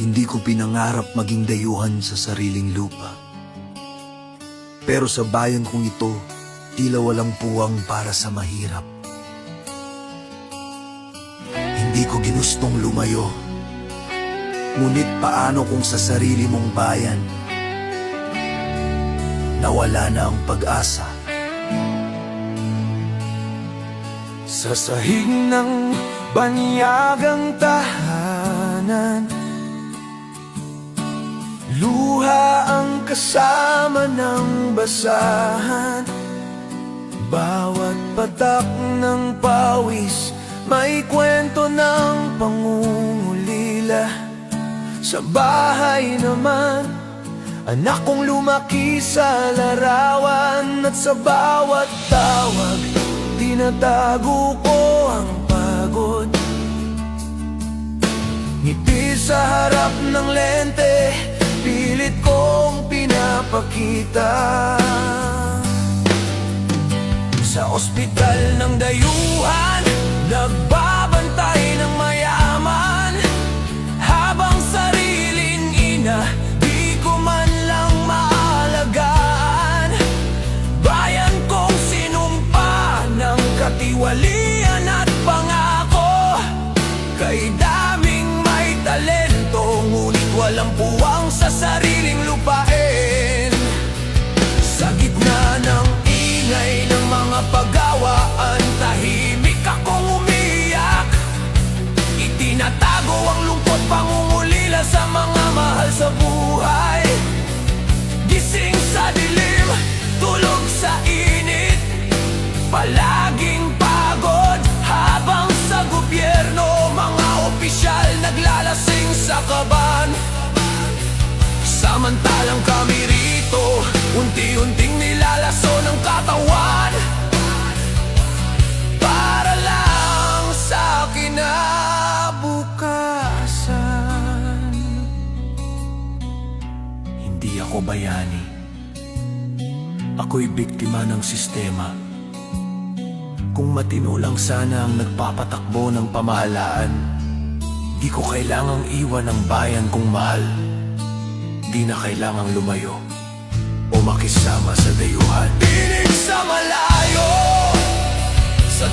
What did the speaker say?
Hindi ko pinangarap maging dayuhan sa sariling lupa. Pero sa bayan kong ito, tila walang puwang para sa mahirap. Hindi ko ginustong lumayo. Ngunit paano kung sa sarili mong bayan nawala na ang pag-asa? Sa sahig ng banyagang tahanan, luha ang kasama ng basahan. Bawat patak ng pawis may kwento ng pangungulila. Sa bahay naman, anak kong lumaki sa larawan. At sa bawat tawag, tinatago ko ang pagod. Ngiti sa harap ng lente, pilit kong pinapakita. Sa ospital ng dayuhan, nagbabantay ng mayaman, habang sariling ina di ko man lang maalagaan. Bayan kong sinumpa ng katiwalian at pangako, kay daming may talento, ngunit walang puwang sa sariling lupain. Sa gitna ng ingay ng mga pagawaan, tahimik akong umiyak. Itinatago ang lungkot, pangungulila sa mga mahal sa buhay. Gising sa dilim, tulog sa init, palaging pagod, habang sa gobyerno mga opisyal naglalasing sa kaban. Samantalang kami rito, unti-unting nilalaso ng katawan, para lang sa kinabukasan. Hindi ako bayani, ako'y biktima ng sistema. Kung matino lang sana ang nagpapatakbo ng pamahalaan, di ko kailangang iwan ang bayan kong mahal. Di na kailangang lumayo o makisama sa dayuhan. Tinig sa malayo, sa